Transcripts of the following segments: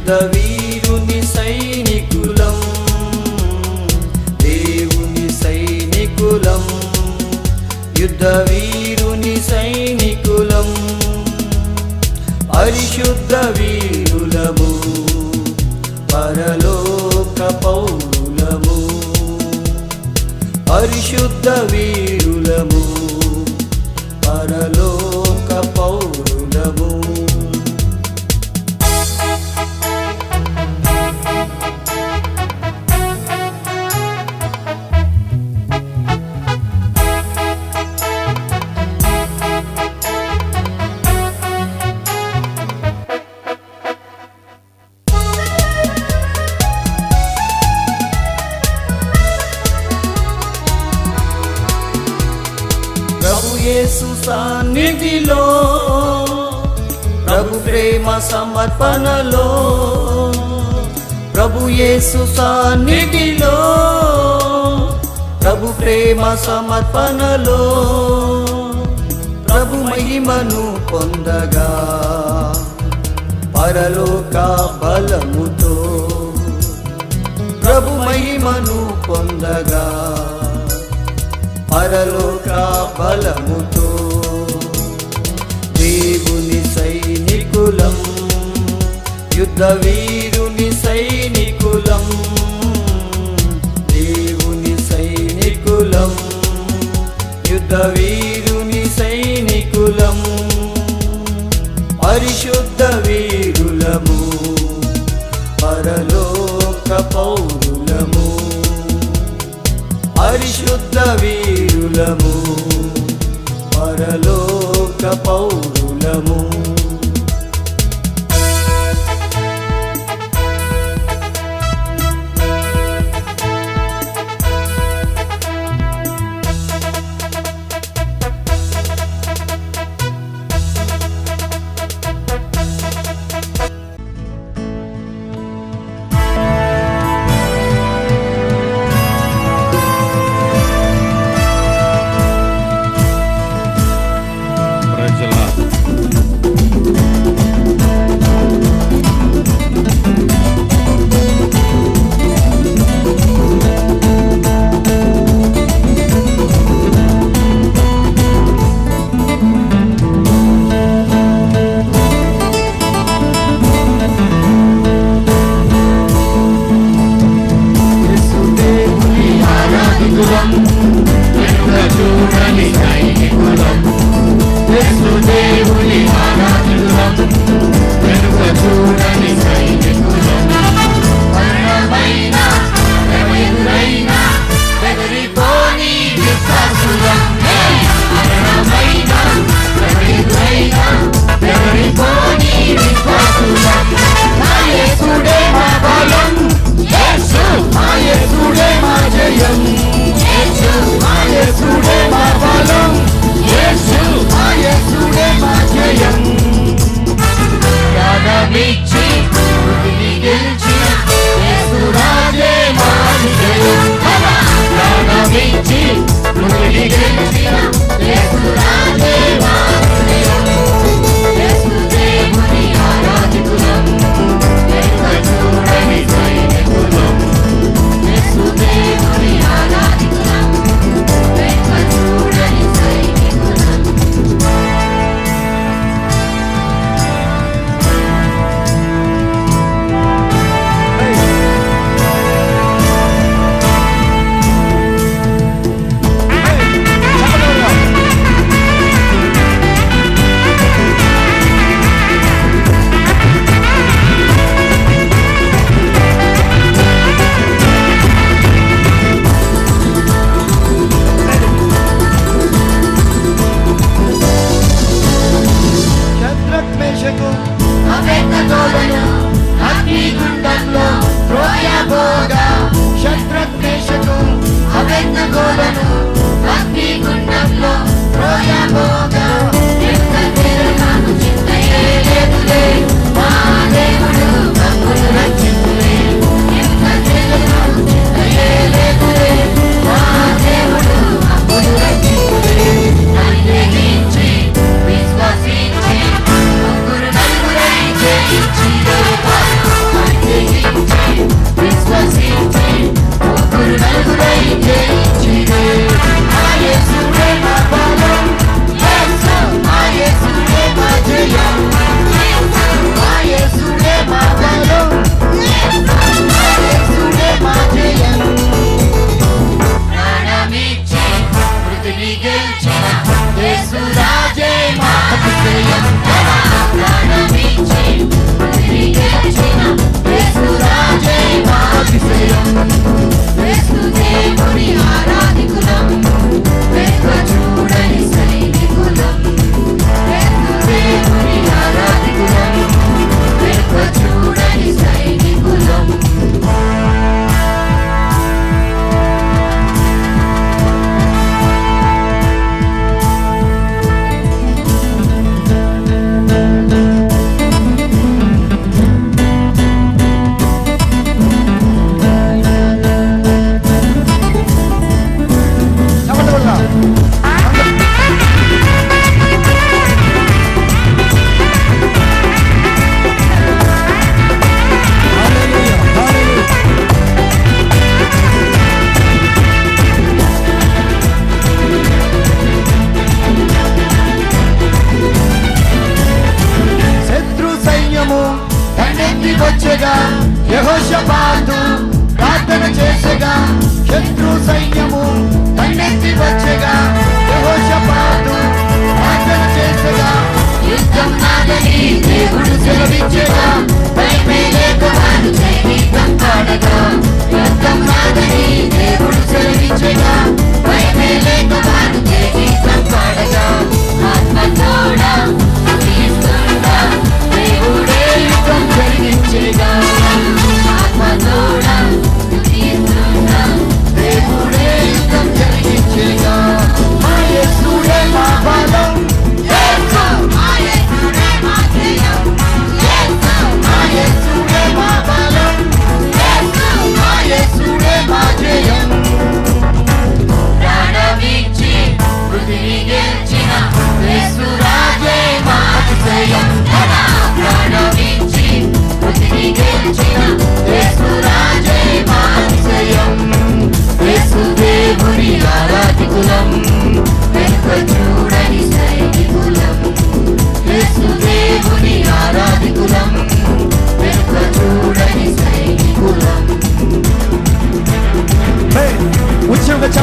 యుద్ధ వీరుని సైనికులం, దేవుని సైనికులం, యుద్ధ వీరుని సైనికులం, పరిశుద్ధ వీరులము, పరలోక పౌరులము, పరిశుద్ధ వీరులము, పరలోక పౌరులము. ప్రభు యేసు సన్నిధిలో, ప్రభు ప్రేమ సమర్పణలో, ప్రభు యేసు సన్నిధిలో, ప్రభు ప్రేమ సమర్పణలో, ప్రభు మహిమను పొందగా పరలోక బలముతో, ప్రభు మహిమను పొందగా పరలోక బలముతో, దేవుని సైనికులం, యుద్ధ వీరుని సైనికులం, దేవుని సైనికులం, యుద్ధ వీరుని సైనికులం, పరిశుద్ధ వీరులము, పరలోక పౌరులము, పరిశుద్ధ వీరులము, పరలోక పౌరులము.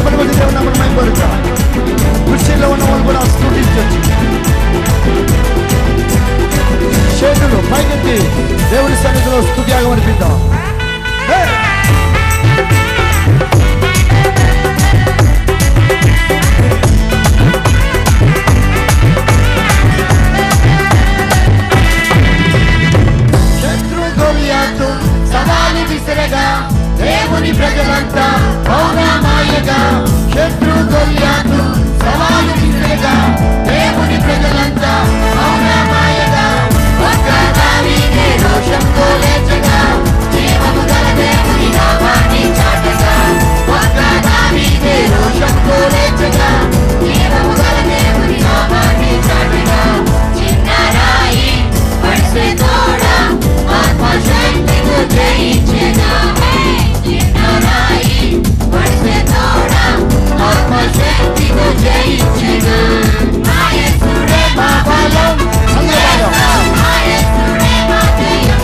చెప్పండి కొద్ది దేవుని నామమున మహిమ పరుద్దాం. కుర్చీలో ఉన్న వాళ్ళు కూడా స్తుతించొచ్చు. చేతులు పైకెత్తి దేవుని సన్నిధిలో స్తుతియాగం అర్పిద్దాం. శత్రు గొలియాతు సవాలు విసిరగా దేవుని ప్రజలంతా మౌనమాయగా. శత్రు గొలియాతు సవాలు విసిరగా దేవుని ప్రజలంతా మౌనమాయగా. ఒక్క దావీదే రోషంతో లేచగా జీవము గల దేవుని నామాన్ని చాటగా. ఒక్క దావీదే రోషంతో లేచగా జీవము గల దేవుని నామాన్ని చాటగా. చిన్న రాయి పడిసే తోడ ఆత్మశక్తితో జయించెగా. చిన్న రాయి పడిసే తోడ ఆత్మశక్తితో జయించెగా. నా యేసుడే మా బలం, నా యేసుడే మా జయం,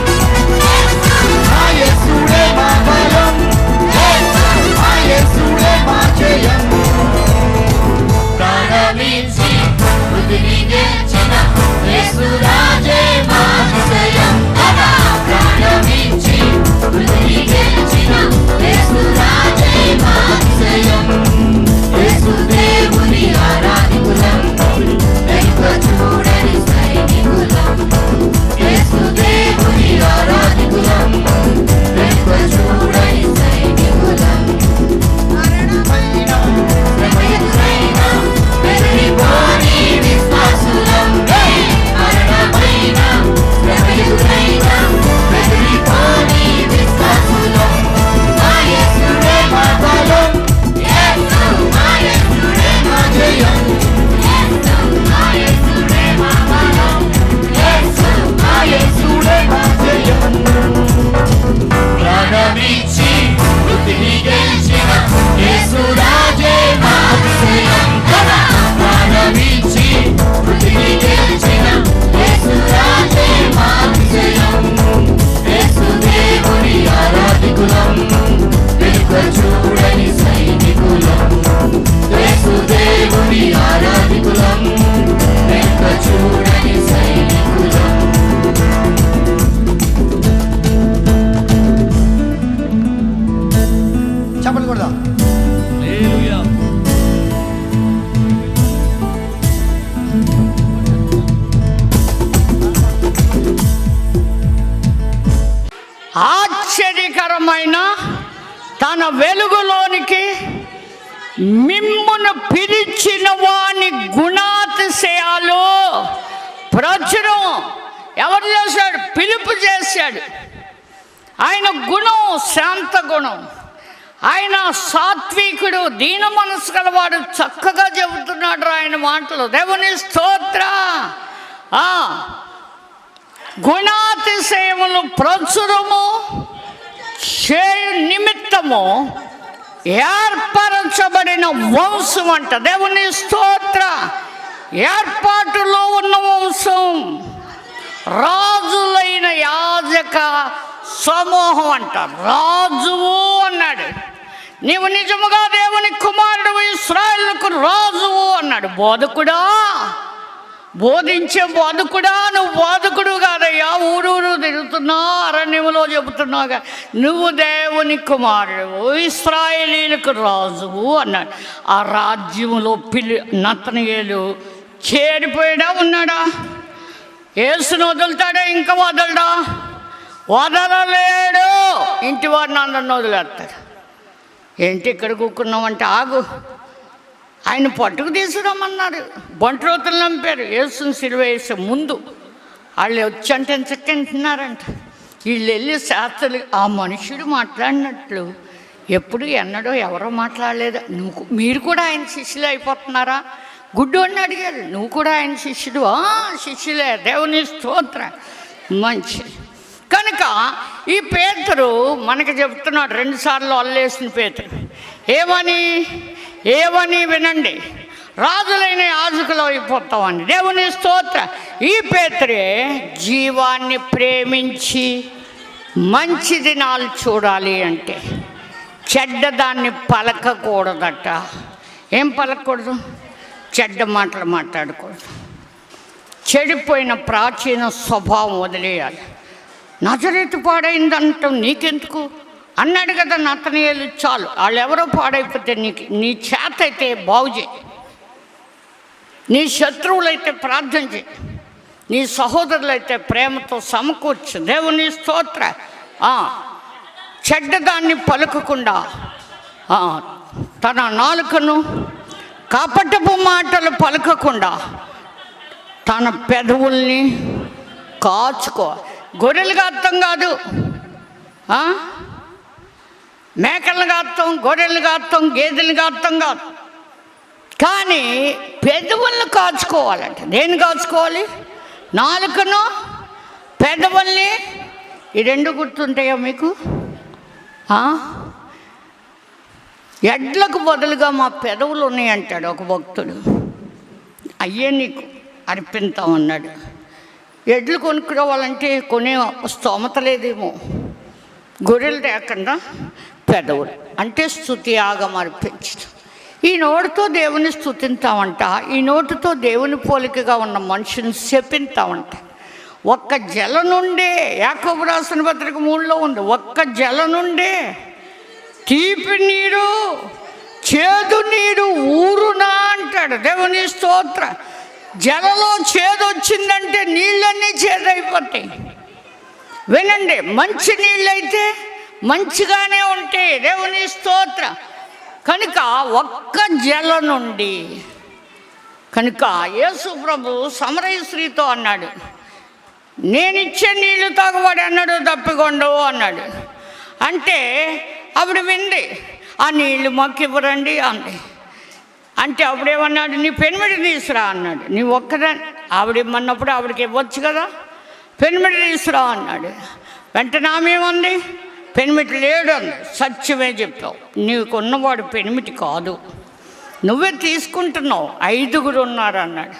నా యేసుడే మా బలం, నా యేసుడే మా జయం. ప్రాణమిచ్చి మృతిని గెలిచిన యేసు రాజే మా అతిశయం. ప్రాణమిచ్చి మృతిని గెలిచిన యేసు రాజే మా అతిశయం. యేసు దేవుని ఆరాధికులం, వెనుక చూడని సైనికులం. యేసు దేవుని ఆరాధికులం, వెనుక చూడని సైనికులం. మరణమైన శ్రమ ఎదురైనా బెదిరిపోని విశ్వాసులం. మరణమైన శ్రమ ఎదురైనా బెదిరిపోని విశ్వాసులం. మా యేసుడే మా బలం, యేసు మా యేసుడే మా జయం, యేసు మా యేసుడే మా బలం, యేసు మా యేసుడే మా జయం. ప్రాణమిచ్చి మృతిని గెలిచిన యేసు రాజే మా అతిశయం. ప్రాణమిచ్చి మృతిని గెలిచిన యేసు రాజే మా అతిశయం. యేసు దేవుని ఆరాధికులం, వెనుక చూడని సైనికులం. యేసు దేవుని ఆరాధికులం, వెనుక చూడని సైనికులం. చెప్పండి కూడా ఆశ్చర్యకరమైన తన వెలుగులోనికి మిమ్మును పిలిచిన వాని గుణాతిశయాలు ప్రచురం ఎవరు చేశాడు? పిలుపు చేశాడు. ఆయన గుణం శాంత గుణం, ఆయన సాత్వికుడు, దీన మనసు గలవాడు. చక్కగా చెబుతున్నాడు ఆయన మాటలు. దేవుని స్తోత్ర. గుణాతిశయములు ప్రచురము చేయు నిమిత్తము ఏర్పరచబడిన వంశం అంట. దేవుని స్తోత్ర. ఏర్పాటులో ఉన్న వంశం, రాజులైన యాజక సమూహం అంట. రాజువు అన్నాడు. నీవు నిజముగా దేవుని కుమారుడు, ఇశ్రాయేలుకు రాజువు అన్నాడు. బోధకుడా, బోధించే బోధకుడా, నువ్వు బోధకుడు కాదయ్యా, ఊరూరు తిరుగుతున్నావు, అరణ్యములో చెబుతున్నావుగా, నువ్వు దేవుని కుమారుడు, ఇశ్రాయేలీలకు రాజువు అన్నాడు. ఆ రాజ్యములో నతనయేలు చేరిపోయాడా, ఉన్నాడా? యేసును వదులుతాడా? ఇంకా వదలడా? వదలలేడు. ఇంటి వారిని అందరిని వదిలేస్తాడు. ఏంటి ఇక్కడ కూకున్నామంటే, ఆగు, ఆయన పట్టుకు తీసుకురమ్మన్నారు. బంట్రోతులు నంపారు. యేసుని సిలువ వేసే ముందు వాళ్ళు వచ్చి అంటే చక్కంటున్నారంట. వీళ్ళు వెళ్ళి శాస్త్రులు ఆ మనుషుడు మాట్లాడినట్లు ఎప్పుడు ఎన్నడో ఎవరో మాట్లాడలేదు. మీరు కూడా ఆయన శిష్యులు అయిపోతున్నారా? గుడ్డోడిని అడిగారు, నువ్వు కూడా ఆయన శిష్యుడు? శిష్యులే. దేవుని స్తోత్ర. మంచి. కనుక ఈ పేతురు మనకి చెప్తున్నాడు, 2 సార్లు అల్లేసిన పేతురు ఏమని వినండి, రాజులైన యాజకులు అయిపోతామని. దేవుని స్తోత్ర. ఈ పేతురే జీవాన్ని ప్రేమించి మంచి దినాలు చూడాలి అంటే, చెడ్డదాన్ని పలకకూడదట. ఏం పలకూడదు? చెడ్డ మాటలు మాట్లాడకూడదు. చెడిపోయిన ప్రాచీన స్వభావం వదిలేయాలి. నజరేతు పాడైందంటాం నీకెందుకు అన్నాడు కదా నతనయేలు. చాలు, వాళ్ళు ఎవరో పాడైపోతే నీ చేత అయితే బాగు చేయి, నీ శత్రువులైతే ప్రార్థన చేయి, నీ సహోదరులైతే ప్రేమతో సమకూర్చు. దేవుని స్తోత్ర. చెడ్డదాన్ని పలుకకుండా తన నాలుకను కపటపు మాటలు పలకకుండా తన పెదవుల్ని కాచుకో. గొర్రెలుగా అర్థం కాదు, మేకలుగా అర్థం, గొర్రెలుగా అర్థం, గేదెలుగా అర్థం కాదు. కానీ పెదవులను కాచుకోవాలంట. దేన్ని కాచుకోవాలి? నాలుకను, పెదవుల్ని. ఈ రెండు గుర్తుంటాయా మీకు? ఎడ్లకు బదులుగా మా పెదవులు ఉన్నాయి అంటాడు ఒక భక్తుడు. అయ్యే నీకు అర్పిస్తామన్నాడు. ఎడ్లు కొనుక్కోవాలంటే కొనే స్తోమత లేదేమో. గొర్రెలు లేకుండా పెదవులు అంటే స్తుతి యాగం అర్పించడం. ఈ నోటితో దేవుని స్తుతింతామంట, ఈ నోటితో దేవుని పోలికగా ఉన్న మనుషుని శపిస్తామంట. ఒక్క జల నుండే, యాకోబు రాసిన పత్రిక 3లో ఉంది, ఒక్క జల నుండే తీపి నీరు చేదు నీరు ఊరునా అంటాడు. దేవుని స్తోత్ర. జలలో చేదు వచ్చిందంటే నీళ్ళన్నీ చేదైపోతాయి. వినండి, మంచి నీళ్ళైతే మంచిగానే ఉంటాయి. దేవుని స్తోత్ర. కనుక ఒక్క జల నుండి, కనుక యేసు ప్రభు సమరయ స్త్రీతో అన్నాడు, నేనిచ్చే నీళ్లు తాగువాడు అన్నాడు తప్పికొండవు అన్నాడు. అంటే ఆవిడ వింది, ఆ నీళ్ళు మాకు ఇవ్వరండి అంది. అంటే అప్పుడేమన్నాడు, నీ పెనిమిటి తీసురా అన్నాడు. నీ ఒక్కదాన్ని ఆవిడేమన్నప్పుడు ఆవిడకి ఇవ్వచ్చు కదా, పెనిమిటి తీసురా అన్నాడు. వెంటనే ఆమె ఏమంది, పెనిమిటి లేడు అంది. సత్యమే చెప్పావు, నీకున్నవాడు పెనిమిటి కాదు, నువ్వే తీసుకుంటున్నావు, 5గురు ఉన్నారు అన్నాడు.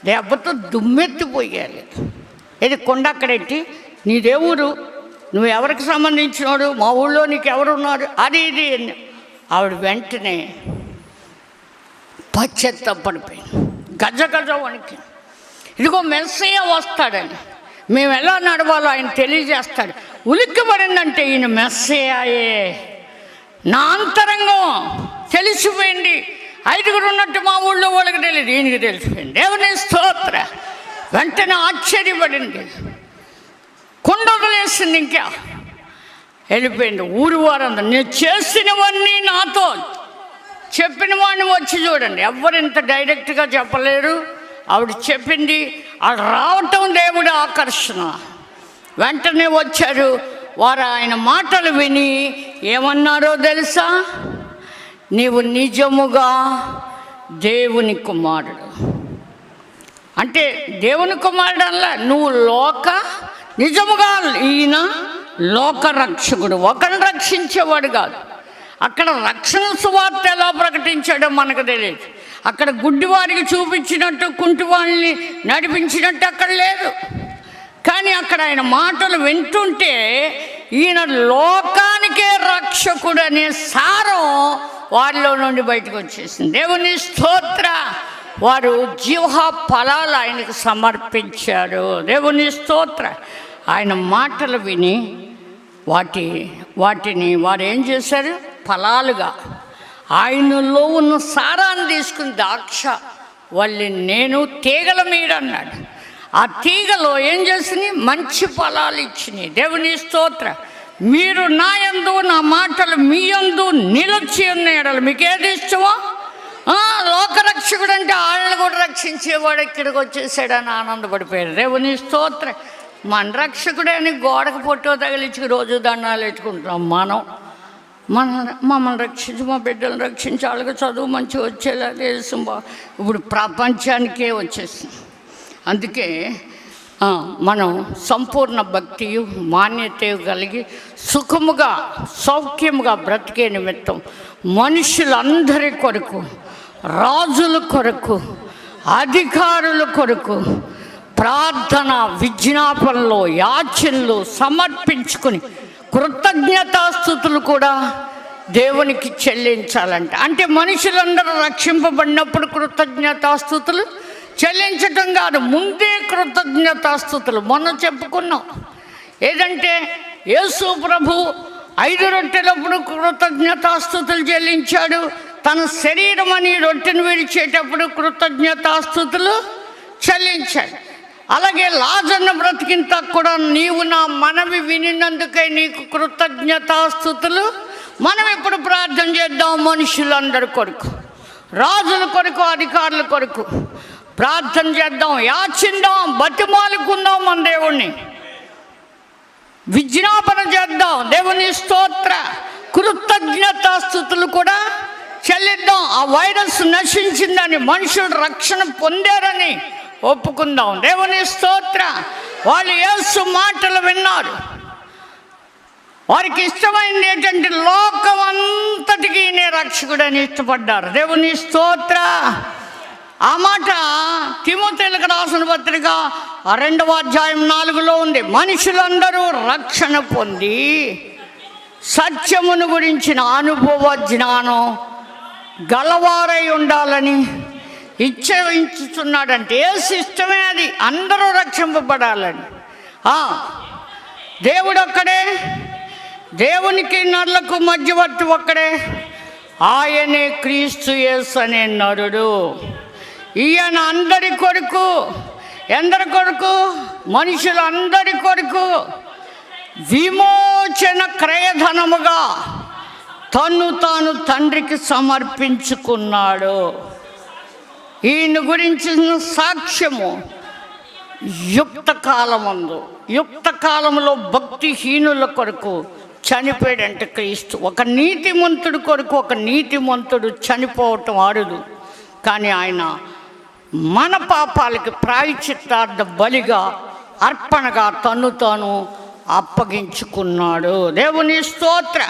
దెబ్బతో దుమ్మెత్తిపోయాలి. ఇది కొండ అక్కడెట్టి, నీ దేవుడు, నువ్వు ఎవరికి సంబంధించినోడు, మా ఊళ్ళో నీకు ఎవరున్నారు, అది ఇది. ఆవిడ వెంటనే పశ్చాత్తాపడిపోయింది, గజ గజ వణికి. ఇదిగో మెస్సయ్య వస్తాడని, మేము ఎలా నడవాలో ఆయన తెలియజేస్తాడు. ఉలిక్కిపడిందంటే ఈయన మెస్సయ్యే, నా అంతరంగం తెలిసిపోయింది. 5గురు ఉన్నట్టు మా ఊళ్ళో వాళ్ళకి తెలియదు, ఈయనకి తెలిసిపోయింది. దేవుని స్తోత్ర. వెంటనే ఆశ్చర్యపడింది, కొండ వదిలేసింది, ఇంకా వెళ్ళిపోయింది. ఊరు వారందరూ, నేను చేసినవన్నీ నాతో చెప్పిన వాడిని వచ్చి చూడండి. ఎవరింత డైరెక్ట్గా చెప్పలేరు. ఆవిడ చెప్పింది, ఆవిడ రావటం దేవుడి ఆకర్షణ. వెంటనే వచ్చారు. వారు ఆయన మాటలు విని ఏమన్నారో తెలుసా, నీవు నిజముగా దేవుని కుమారుడు. అంటే దేవుని కుమారుడు అలా, నువ్వు నిజముగా ఈయన లోక రక్షకుడు, ఒకరిని రక్షించేవాడు కాదు. అక్కడ రక్షణ సువార్త ఎలా ప్రకటించాడో మనకు తెలియదు. అక్కడ గుడ్డివారికి చూపించినట్టు, కుంటివాళ్ళని నడిపించినట్టు అక్కడ లేదు. కానీ అక్కడ ఆయన మాటలు వింటుంటే ఈయన లోకానికే రక్షకుడు అనే సారం వారిలో నుండి బయటకు వచ్చేసింది. దేవుని స్తోత్ర. వారు జీవ ఫలాలు ఆయనకు సమర్పించారు. దేవుని స్తోత్ర. ఆయన మాటలు విని వాటిని వారు ఏం చేశారు, ఫలాలుగా ఆయనలో ఉన్న సారాన్ని తీసుకుని ద్రాక్ష వల్లి నేను తీగల మీద అన్నాడు. ఆ తీగలో ఏం చేసినాయి, మంచి ఫలాలు ఇచ్చినాయి. దేవుని స్తోత్ర. మీరు నా యందు, నా మాటలు మీ యందు నిలిచి ఉన్నాడు. మీకు ఏది ఇష్టమో, లోకరక్షకుడు అంటే వాళ్ళని కూడా రక్షించేవాడు ఇక్కడికి వచ్చేసాడని ఆనందపడిపోయాడు. దేవుని స్తోత్ర. మన రక్షకుడే అని గోడకు పొట్టో తగిలించి రోజు దండాలు ఎట్టుకుంటాం. మమ్మల్ని రక్షించి, మా బిడ్డలను రక్షించి, వాళ్ళకి చదువు మంచిగా వచ్చేలా తెలుసు. ఇప్పుడు ప్రపంచానికే వచ్చేసింది. అందుకే మనం సంపూర్ణ భక్తియు మాన్యత కలిగి సుఖముగా సౌఖ్యముగా బ్రతికే నిమిత్తం మనుషులందరి కొరకు, రాజుల కొరకు, అధికారుల కొరకు ప్రార్థన, విజ్ఞాపనలు, యాచనలు సమర్పించుకుని కృతజ్ఞతాస్తుతులు కూడా దేవునికి చెల్లించాలంట. అంటే మనుషులందరూ రక్షింపబడినప్పుడు కృతజ్ఞతాస్తుతులు చెల్లించటం కాదు, ముందే కృతజ్ఞతాస్తుతులు. మొన్న చెప్పుకున్నాం ఏదంటే యేసు ప్రభు 5 రొట్టెలప్పుడు కృతజ్ఞతాస్తుతులు చెల్లించాడు. తన శరీరం అని రొట్టెను విడిచేటప్పుడు కృతజ్ఞతాస్తుతులు చెల్లించాడు. అలాగే లాజర్ను బ్రతికింత కూడా నీవు నా మనవి వినినందుకై నీకు కృతజ్ఞతాస్తుతులు. మనం ఇప్పుడు ప్రార్థన చేద్దాం. మనుషులందరి కొరకు, రాజుల కొరకు, అధికారుల కొరకు ప్రార్థన చేద్దాం, యాచిందాం, బతిమాలుకుందాం, మన దేవుణ్ణి విజ్ఞాపన చేద్దాం. దేవుని స్తోత్ర కృతజ్ఞతాస్తుతులు కూడా చెల్లిద్దాం. ఆ వైరస్ నశించిందని, మనుషులు రక్షణ పొందారని ఒప్పుకుందాం. దేవుని స్తోత్ర. వాళ్ళు యేసు మాటలు విన్నారు. వారికి ఇష్టమైంది ఏంటంటే లోకం అంతటికీ నే రక్షకుడని ఇష్టపడ్డారు. దేవుని స్తోత్ర. ఆ మాట తిమోతేయులకు రాసిన పత్రిక 2వ అధ్యాయం 4లో ఉంది. మనుషులందరూ రక్షణ పొంది సత్యమును గురించిన అనుభవ జ్ఞానం గలవారై ఉండాలని ఇచ్చుచున్నాడంటే ఏ సిస్టమే అది, అందరూ రక్షింపబడాలని. దేవుడు ఒక్కడే, దేవునికి నరులకు మధ్యవర్తి ఒక్కడే, ఆయనే క్రీస్తు యేసు అనే నరుడు. ఈయన అందరి కొరకు, ఎందరి కొరకు? మనుషులందరి కొరకు విమోచన క్రయధనముగా తన్ను తాను తండ్రికి సమర్పించుకున్నాడు. ఈయన గురించిన సాక్ష్యము యుక్త కాలములో భక్తిహీనుల కొరకు చనిపోయాడంటే క్రీస్తు. ఒక నీతిమంతుడి కొరకు ఒక నీతిమంతుడు చనిపోవటం అరుదు. కానీ ఆయన మన పాపాలకి ప్రాయశ్చిత్తార్థ బలిగా, అర్పణగా తన్ను తాను అప్పగించుకున్నాడు. దేవుని స్తోత్ర.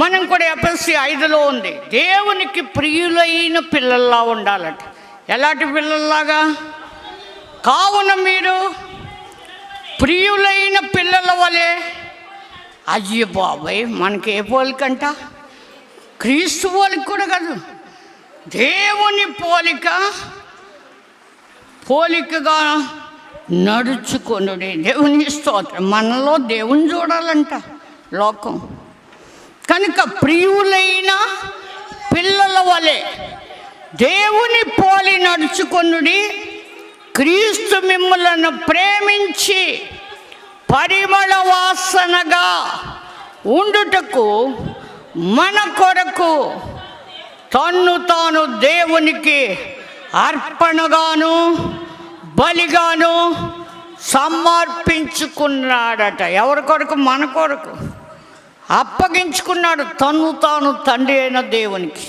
మనం కూడా ఎఫెసీ 5లో ఉంది, దేవునికి ప్రియులైన పిల్లల్లా ఉండాలట. ఎలాంటి పిల్లల్లాగా? కావున మీరు ప్రియులైన పిల్లల వలె. అయ్యో బాబాయ్, మనకి ఏ పోలికంట? క్రీస్తు పోలిక కూడా కాదు, దేవుని పోలికగా నడుచుకొనుడి. దేవుని స్తోత్రం. మనలో దేవుని చూడాలంట లోకం. కనుక ప్రియులైన పిల్లల వలె దేవుని పోలి నడుచుకొనుడి. క్రీస్తు మిమ్ములను ప్రేమించి పరిమళ వాసనగా ఉండుటకు మన కొరకు తన్ను తాను దేవునికి అర్పణగాను బలిగాను సమర్పించుకున్నాడట. ఎవరి కొరకు? మన కొరకు అప్పగించుకున్నాడు తన్ను తాను తండ్రి అయిన దేవునికి.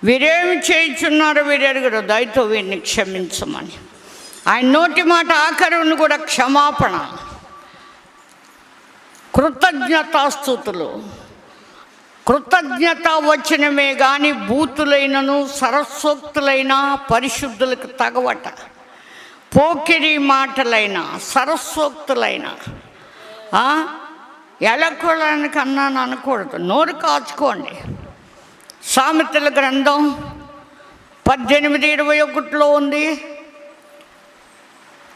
వీరేమి చేయుచున్నారో వీరెరుగురు, దయతో వీరిని క్షమించమని. ఆయన నోటి మాట ఆఖరును కూడా క్షమాపణ, కృతజ్ఞతాస్తుతులు. కృతజ్ఞత వచనమే కానీ బూతులైనను సరస్వక్తులైన పరిశుద్ధులకు తగవట. పోకిరి మాటలైన సరస్వక్తులైన ఎలకోడానికి అన్నాను అనకూడదు. నోరు కాచుకోండి. సామెతల గ్రంథం 18:21 ఉంది,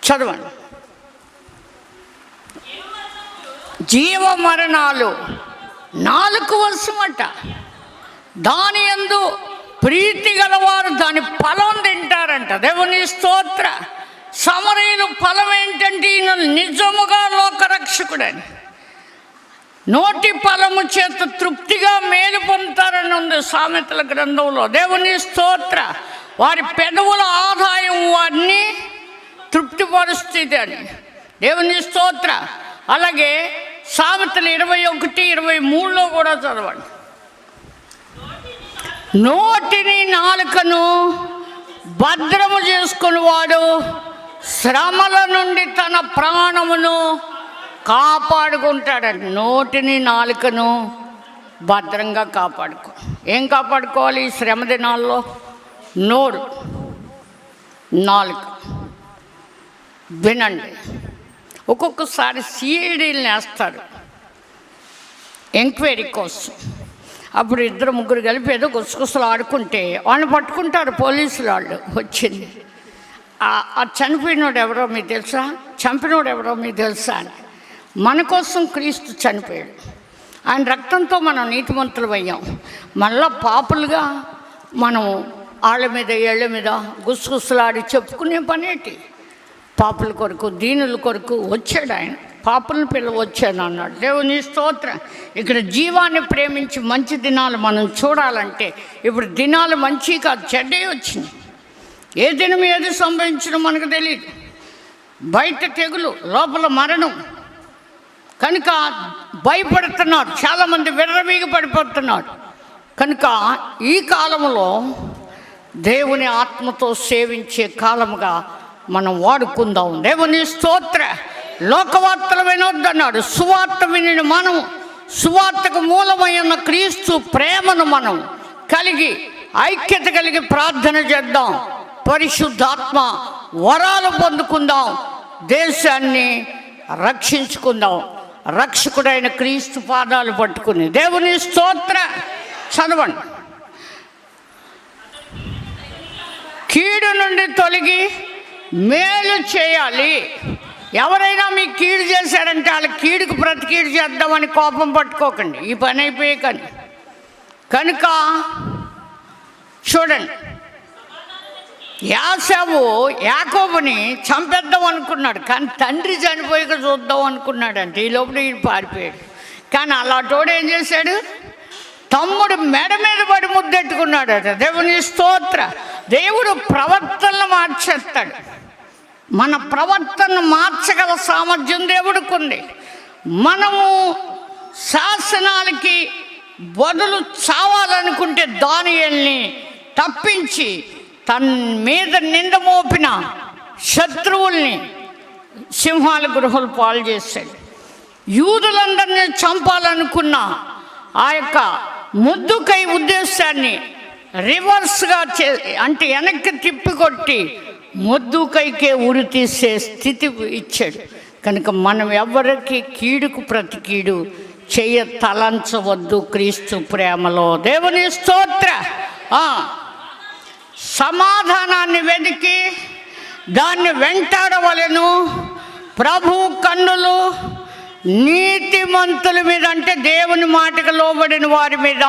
చదవండి. జీవ మరణాలు నాలుగు వశమట, దాని యందు ప్రీతి గలవారు దాని ఫలం తింటారంట. దేవుని స్తోత్ర. సమరయులు ఫలం ఏంటంటే ఈయన నిజముగా లోకరక్షకుడని. నోటి ఫలము చేత తృప్తిగా మేలు పొందుతారని ఉంది సామెతల గ్రంథంలో. దేవుని స్తోత్ర. వారి పెదవుల ఆదాయం వారిని తృప్తిపరుస్తుంది అని. దేవుని స్తోత్ర. అలాగే సామెతలు 21:23 కూడా చదవండి. నోటిని నాలుకను భద్రము చేసుకునేవాడు శ్రమల నుండి తన ప్రాణమును కాపాడుకుంటాడండి. నోటిని నాలుకను భద్రంగా కాపాడుకో. ఏం కాపాడుకోవాలి ఈ శ్రమ దినాల్లో? నోరు, నాలుక. వినండి, ఒక్కొక్కసారి సిఐడీలు వేస్తారు ఎంక్వైరీ కోసం. అప్పుడు 2-3 కలిపి ఏదో గుసగుసలు ఆడుకుంటే వాళ్ళని పట్టుకుంటారు పోలీసులు. వాళ్ళు వచ్చింది ఆ చనిపోయినోడు ఎవరో మీకు తెలుసా, చంపినోడు ఎవరో మీకు తెలుసా అని. మన కోసం క్రీస్తు చనిపోయాడు. ఆయన రక్తంతో మనం నీతిమంతులు అయ్యాం. మళ్ళా పాపులుగా మనం వాళ్ళ మీద ఏళ్ళ మీద గుసగుసలాడి చెప్పుకునే పనేటి? పాపుల కొరకు దీనుల కొరకు వచ్చాడు ఆయన. పాపులను పిల్లలు వచ్చాను అన్నాడు. దేవుని స్తోత్రం. ఇక్కడ జీవాన్ని ప్రేమించి మంచి దినాలు మనం చూడాలంటే ఇప్పుడు దినాలు మంచి కాదు, చెడ్డే వచ్చినాయి. ఏ దినం ఏది సంభవించడం మనకు తెలియదు. బయట తెగులు, లోపల మరణం కనుక భయపడుతున్నారు. చాలామంది విర్రవీగి పడిపోతున్నారు. కనుక ఈ కాలంలో దేవుని ఆత్మతో సేవించే కాలముగా మనం వాడుకుందాం. దేవుని స్తోత్ర. లోకవార్తలు వినొద్దన్నాడు. సువార్త విని మనం సువార్తకు మూలమైన క్రీస్తు ప్రేమను మనం కలిగి ఐక్యత కలిగి ప్రార్థన చేద్దాం. పరిశుద్ధాత్మ వరాలు పొందుకుందాం. దేశాన్ని రక్షించుకుందాం. రక్షకుడైన క్రీస్తు పాదాలు పట్టుకుని దేవుని స్తోత్ర. చదవండి. కీడు నుండి తొలగి మేలు చేయాలి. ఎవరైనా మీకు కీడు చేశారంటే వాళ్ళ కీడుకు ప్రతి కీడు చేద్దామని కోపం పట్టుకోకండి. ఈ పని అయిపోయే కనుక చూడండి, యాకోబు యాకోబుని చంపేద్దాం అనుకున్నాడు, కానీ తండ్రి చనిపోయాక చూద్దాం అనుకున్నాడంటే ఈ లోపల ఈయన పారిపోయాడు. కానీ అలాంటోడు ఏం చేశాడు? తమ్ముడు మెడ మీద పడి ముద్దెట్టుకున్నాడట. దేవుని స్తోత్ర. దేవుడు ప్రవర్తనలు మార్చేస్తాడు. మన ప్రవర్తనను మార్చగల సామర్థ్యం దేవుడికి ఉంది. మనము శాసనాలకి బదులు చావాలనుకుంటే దానియేలుని తప్పించి తన మీద నింద మోపిన శత్రువుల్ని సింహాల గృహాలు పాలు చేశాడు. యూదులందరినీ చంపాలనుకున్న ఆ యొక్క ముద్దుకై ఉద్దేశాన్ని రివర్స్గా అంటే వెనక్కి తిప్పికొట్టి ముద్దుకైకే ఉరి తీసే స్థితి ఇచ్చాడు. కనుక మనం ఎవరికి కీడుకు ప్రతి కీడు చెయ్య తలంచవద్దు క్రీస్తు ప్రేమలో. దేవుని స్తోత్ర. సమాధానాన్ని వెతికి దాన్ని వెంటాడవలెను. ప్రభు కన్నులు నీతిమంతుల మీద, అంటే దేవుని మాటకు లోబడిన వారి మీద.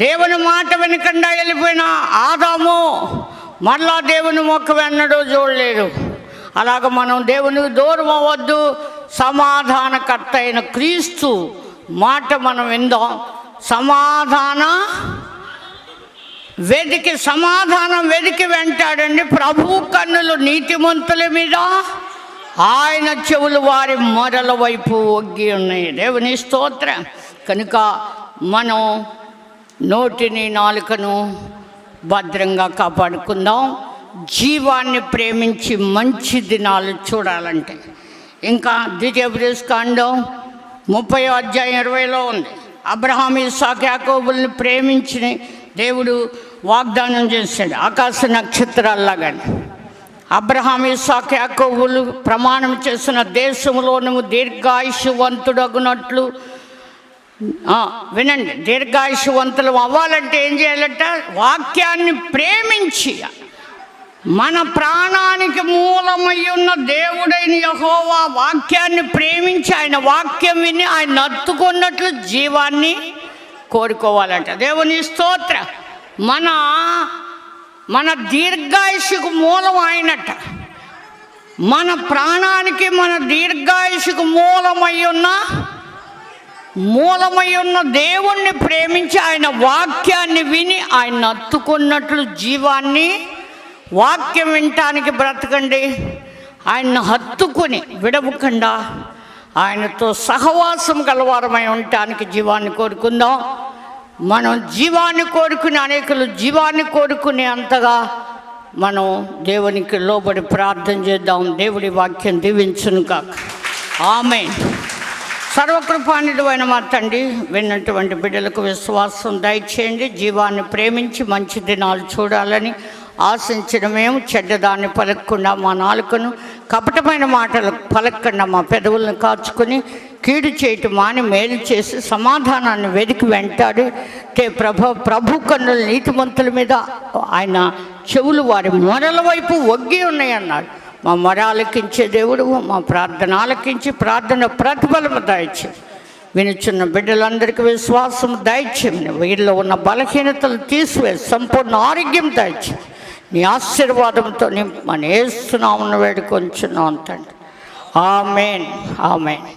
దేవుని మాట వెనకుండా వెళ్ళిపోయిన ఆదాము మరలా దేవుని మొక్క వెన్నడూ చూడలేదు. అలాగ మనం దేవునికి దూరం అవ్వద్దు. సమాధానకర్త అయిన క్రీస్తు మాట మనం విందాం. సమాధానం వెతికి వెంటాడండి. ప్రభు కన్నులు నీతిమంతుల మీద, ఆయన చెవులు వారి మొరల వైపు ఒగ్గి ఉన్నాయి. దేవుని స్తోత్రం. కనుక మనం నోటిని నాలుకను భద్రంగా కాపాడుకుందాం. జీవాన్ని ప్రేమించి మంచి దినాలు చూడాలంటే ఇంకా ద్వితీయోపదేశకాండం 30వ అధ్యాయం 20లో ఉంది. అబ్రహాము ఇస్సాకు యాకోబుల్ని ప్రేమించిన దేవుడు వాగ్దానం చేశాడు. ఆకాశ నక్షత్రాల్లాగాని అబ్రహాము ఇస్సాకు యాకోబులు ప్రమాణం చేసిన దేశంలో నువ్వు దీర్ఘాయుష్వంతుడగునట్లు. వినండి, దీర్ఘాయుష్వంతులు అవ్వాలంటే ఏం చేయాలంట? వాక్యాన్ని ప్రేమించి, మన ప్రాణానికి మూలమై ఉన్న దేవుడైన యెహోవా వాక్యాన్ని ప్రేమించి ఆయన వాక్యం విని ఆయన నత్తుకున్నట్లు జీవాన్ని కోరుకోవాలంట. దేవుని స్తోత్ర. మన దీర్ఘాయుషుకు మూలం ఆయనట. మన ప్రాణానికి మన దీర్ఘాయుషుకు మూలమై ఉన్న దేవుణ్ణి ప్రేమించి ఆయన వాక్యాన్ని విని ఆయన హత్తుకున్నట్లు జీవాన్ని. వాక్యం వినటానికి బ్రతకండి. ఆయన్ని హత్తుకుని విడవకుండా ఆయనతో సహవాసం గలవారమై ఉండటానికి జీవాన్ని కోరుకుందాం. మనం జీవాన్ని కోరుకుని అనేకులు జీవాన్ని కోరుకునే అంతగా మనం దేవునికి లోబడి ప్రార్థన చేద్దాం. దేవుడి వాక్యం దీవించును కాక. ఆమేన్. సర్వకృపానిధి అయిన మా తండ్రి, విన్నటువంటి బిడ్డలకు విశ్వాసం దయచేయండి. జీవాన్ని ప్రేమించి మంచి దినాలు చూడాలని ఆశించిన మేము చెడ్డదాన్ని పలకకుండా మా నాలుకను, కపటమైన మాటలు పలకకుండా మా పెదవులను కాచుకొని కీడు చేయటం మాని మేలు చేసి సమాధానాన్ని వెతికి వెంటాడు. ప్రభు కన్నులు నీతిమంతుల మీద, ఆయన చెవులు వారి మొరల వైపు ఒగ్గి ఉన్నాయి అన్నాడు. మా మొర ఆలకించే దేవుడు, మా ప్రార్థన ఆలకించి ప్రార్థన ప్రతిఫలము దయచేయి. వినుచున్న బిడ్డలందరికీ విశ్వాసం దయచేయమని, వీరిలో ఉన్న బలహీనతలు తీసివేసి సంపూర్ణ ఆరోగ్యం దయచేయి. నీ ఆశీర్వాదంతో నింపమని యేసు నామమున వేడుకొంచున్నాం తండ్రి. ఆమేన్, ఆమేన్.